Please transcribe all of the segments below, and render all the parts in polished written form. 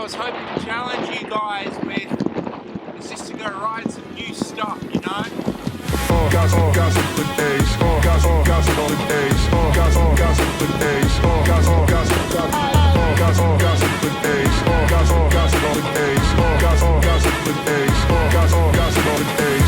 was hoping to challenge you guys with is just to go ride some new stuff, you know? All gossip for days. All gossip for days. All gossip for days. All gossip for days. All gossip for days. All gossip for days. All gossip for days. All gossip for days.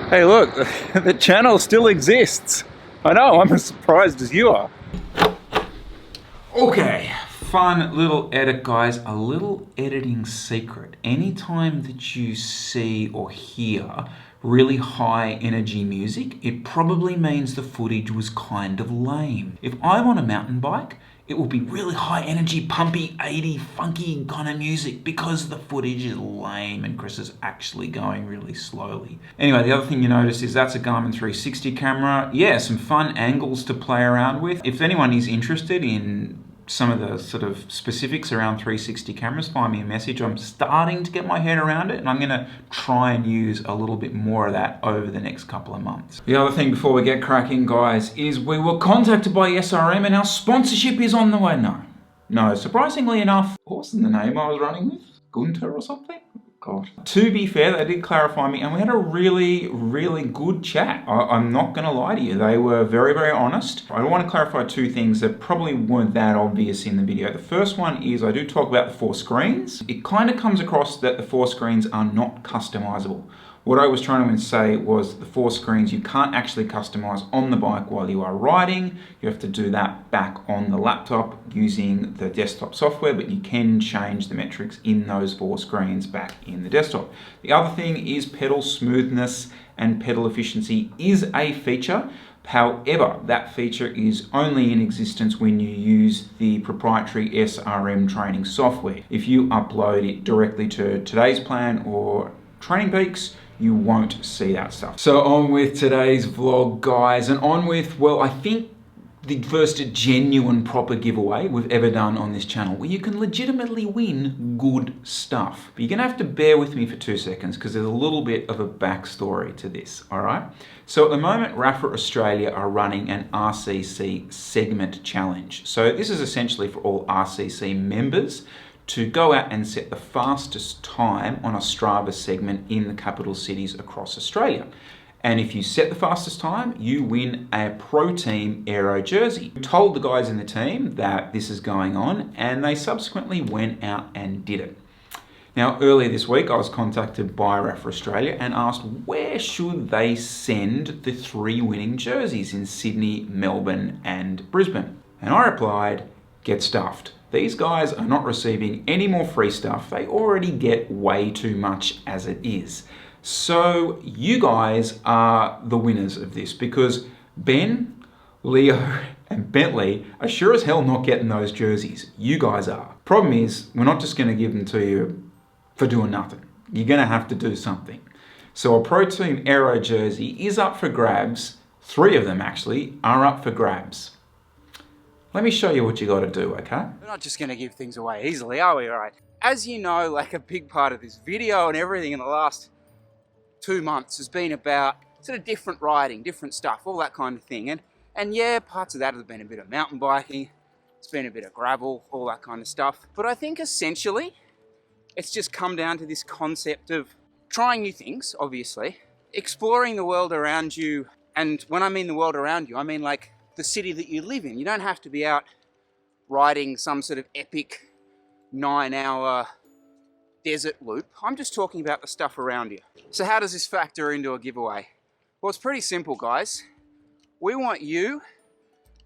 Hey look, the channel still exists. I know, I'm as surprised as you are. Okay, fun little edit guys, a little editing secret. Anytime that you see or hear really high energy music, it probably means the footage was kind of lame. If I'm on a mountain bike, it will be really high energy, pumpy, 80, funky kind of music because the footage is lame and Chris is actually going really slowly. Anyway, the other thing you notice is that's a Garmin 360 camera. Yeah, some fun angles to play around with. If anyone is interested in some of the sort of specifics around 360 cameras, find me a message. I'm starting to get my head around it and I'm gonna try and use a little bit more of that over the next couple of months. The other thing before we get cracking, guys, is we were contacted by SRM and our sponsorship is on the way. No, surprisingly enough, what was the name I was running with? Gunter or something? God. To be fair, they did clarify me and we had a really, really good chat. I'm not gonna lie to you. They were very, very honest. I want to clarify two things that probably weren't that obvious in the video. The first one is I do talk about the 4 screens. It kind of comes across that the 4 screens are not customizable. What I was trying to say was the 4 screens you can't actually customize on the bike while you are riding. You have to do that back on the laptop using the desktop software, but you can change the metrics in those 4 screens back in the desktop. The other thing is pedal smoothness and pedal efficiency is a feature. However, that feature is only in existence when you use the proprietary SRM training software. If you upload it directly to today's plan or Training Peaks, you won't see that stuff. So on with today's vlog, guys, and on with, well, I think the first genuine proper giveaway we've ever done on this channel where you can legitimately win good stuff. But you're gonna have to bear with me for 2 seconds because there's a little bit of a backstory to this, all right? So at the moment, Rapha Australia are running an RCC segment challenge. So this is essentially for all RCC members to go out and set the fastest time on a Strava segment in the capital cities across Australia. And if you set the fastest time, you win a Pro Team Aero jersey. We told the guys in the team that this is going on and they subsequently went out and did it. Now, earlier this week, I was contacted by Rapha Australia and asked where should they send the 3 winning jerseys in Sydney, Melbourne and Brisbane. And I replied, get stuffed. These guys are not receiving any more free stuff. They already get way too much as it is. So you guys are the winners of this because Ben, Leo, and Bentley are sure as hell not getting those jerseys. You guys are. Problem is, we're not just gonna give them to you for doing nothing. You're gonna have to do something. So a Pro Team Aero jersey is up for grabs. 3 of them actually are up for grabs. Let me show you what you got to do, okay? We're not just going to give things away easily, are we? All right. As you know, like a big part of this video and everything in the last 2 months has been about sort of different riding, different stuff, all that kind of thing. And yeah, parts of that have been a bit of mountain biking, it's been a bit of gravel, all that kind of stuff. But I think essentially, it's just come down to this concept of trying new things, obviously, exploring the world around you. And when I mean the world around you, I mean like the city that you live in. You don't have to be out riding some sort of epic 9-hour desert loop. I'm just talking about the stuff around you. So how does this factor into a giveaway? Well, it's pretty simple, guys. We want you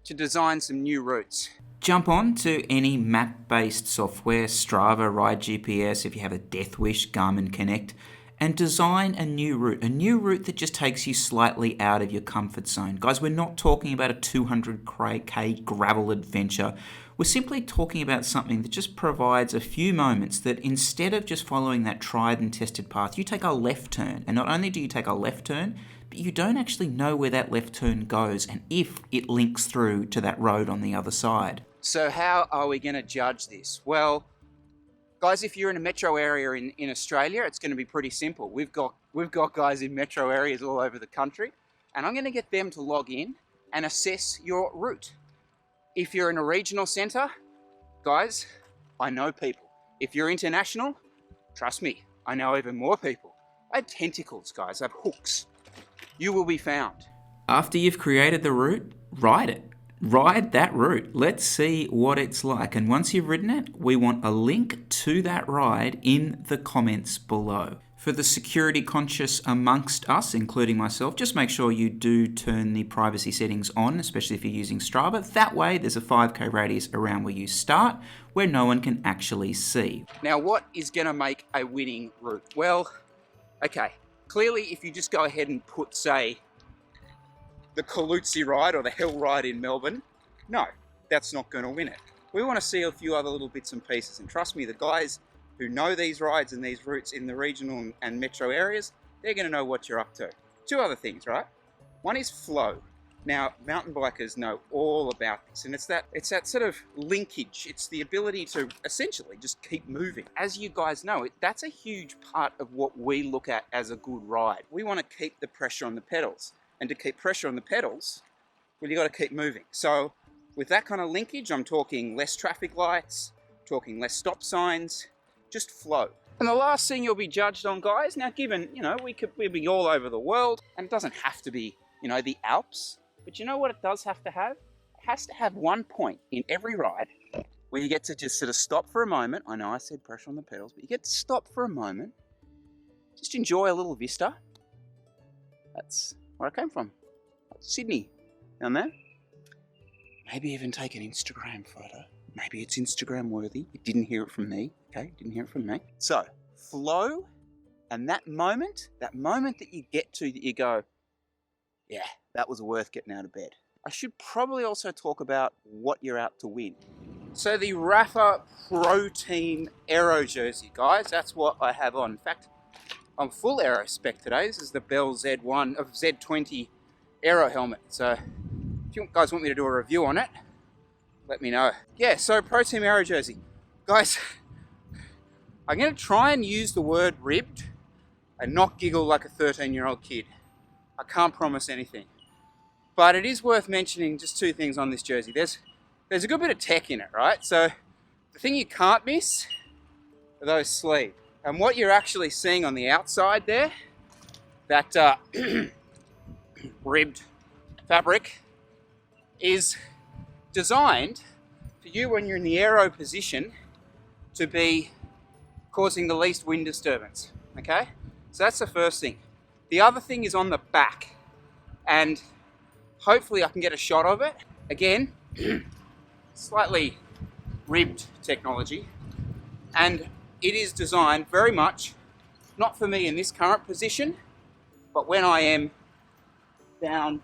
to design some new routes. Jump on to any map-based software, Strava, Ride GPS, if you have a Death Wish, Garmin Connect, and design a new route that just takes you slightly out of your comfort zone. Guys, we're not talking about a 200k gravel adventure. We're simply talking about something that just provides a few moments that instead of just following that tried and tested path, you take a left turn. And not only do you take a left turn, but you don't actually know where that left turn goes and if it links through to that road on the other side. So how are we going to judge this? Well, guys, if you're in a metro area in Australia, it's going to be pretty simple. We've got guys in metro areas all over the country, and I'm going to get them to log in and assess your route. If you're in a regional centre, guys, I know people. If you're international, trust me, I know even more people. I have tentacles, guys. I have hooks. You will be found. After you've created the route, ride it. Ride that route. Let's see what it's like. And once you've ridden it, we want a link to that ride in the comments below. For the security conscious amongst us, including myself, just make sure you do turn the privacy settings on, especially if you're using Strava. That way, there's a 5k radius around where you start, where no one can actually see. Now, what is going to make a winning route? Well, okay, clearly if you just go ahead and put, say, the Kalutsi ride or the Hell ride in Melbourne, no, that's not going to win it. We want to see a few other little bits and pieces, and trust me, the guys who know these rides and these routes in the regional and metro areas, they're going to know what you're up to. Two other things, right? One is flow. Now, mountain bikers know all about this, and it's that sort of linkage. It's the ability to essentially just keep moving. As you guys know, that's a huge part of what we look at as a good ride. We want to keep the pressure on the pedals, and to keep pressure on the pedals, well, you got to keep moving. So with that kind of linkage, I'm talking less traffic lights, talking less stop signs, just flow. And the last thing you'll be judged on, guys, now given, we'd be all over the world, and it doesn't have to be, the Alps, but you know what it does have to have? It has to have one point in every ride where you get to just sort of stop for a moment. I know I said pressure on the pedals, but you get to stop for a moment, just enjoy a little vista. That's where I came from, Sydney, down there. Maybe even take an Instagram photo. Maybe it's Instagram worthy. You didn't hear it from me, okay? Didn't hear it from me. So, flow, and that moment that you get to that you go, yeah, that was worth getting out of bed. I should probably also talk about what you're out to win. So the Rapha Pro Team Aero Jersey, guys, that's what I have on. In fact, I'm full aero spec today. This is the Bell Z20 aero helmet. So if you guys want me to do a review on it, let me know. Yeah, so Pro Team Aero Jersey. Guys, I'm going to try and use the word ribbed and not giggle like a 13-year-old kid. I can't promise anything. But it is worth mentioning just two things on this jersey. There's a good bit of tech in it, right? So the thing you can't miss are those sleeves. And what you're actually seeing on the outside there, that ribbed fabric, is designed for you when you're in the aero position to be causing the least wind disturbance, okay? So that's the first thing. The other thing is on the back, and hopefully I can get a shot of it. Again, slightly ribbed technology, and it is designed very much, not for me in this current position, but when I am down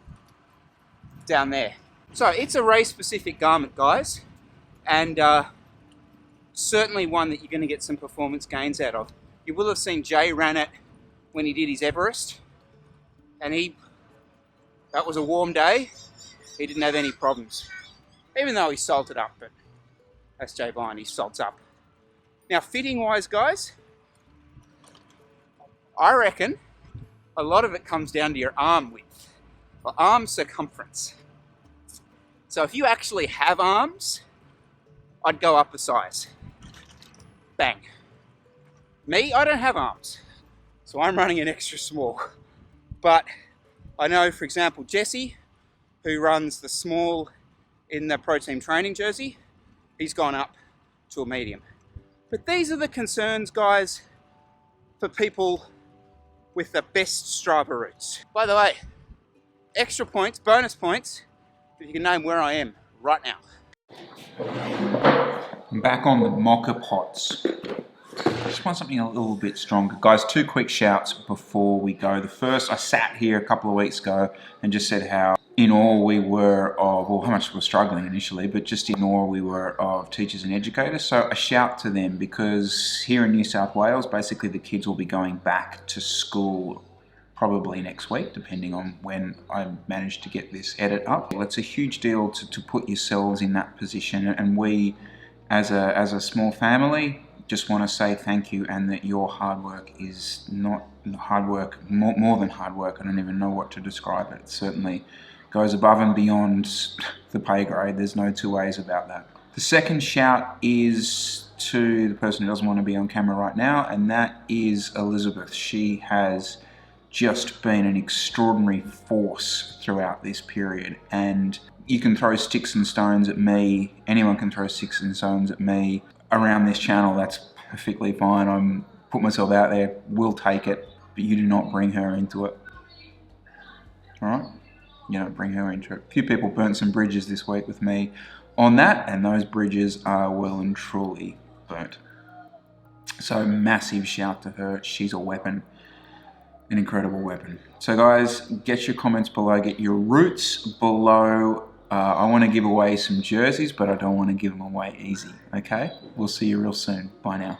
there. So it's a race-specific garment, guys, and certainly one that you're going to get some performance gains out of. You will have seen Jay ran it when he did his Everest, and that was a warm day. He didn't have any problems, even though he salted up, but that's Jay Vine, he salts up. Now, fitting-wise, guys, I reckon a lot of it comes down to your arm width, or arm circumference. So if you actually have arms, I'd go up a size. Bang. Me, I don't have arms, so I'm running an extra small. But I know, for example, Jesse, who runs the small in the pro team training jersey, he's gone up to a medium. But these are the concerns, guys, for people with the best Strava routes. By the way, extra points, bonus points, if you can name where I am right now. I'm back on the mocha pots. Just want something a little bit stronger. Guys, 2 quick shouts before we go. The first, I sat here a couple of weeks ago and just said how in awe we were of, well, how much we were struggling initially, but just in awe we were of teachers and educators. So a shout to them, because here in New South Wales, basically the kids will be going back to school probably next week, depending on when I manage to get this edit up. Well, it's a huge deal to put yourselves in that position, and we, as a small family, just want to say thank you, and that your hard work is not hard work, more than hard work. I don't even know what to describe it. It certainly goes above and beyond the pay grade. There's no two ways about that. The second shout is to the person who doesn't want to be on camera right now, and that is Elizabeth. She has just been an extraordinary force throughout this period, and you can throw sticks and stones at me, anyone can throw sticks and stones at me around this channel. That's perfectly fine. I'm put myself out there, we'll take it, but you do not bring her into it. Alright? You don't bring her into it. A few people burnt some bridges this week with me on that, and those bridges are well and truly burnt. So massive shout to her. She's a weapon. An incredible weapon. So guys, get your comments below, get your routes below. I want to give away some jerseys, but I don't want to give them away easy, okay? We'll see you real soon. Bye now.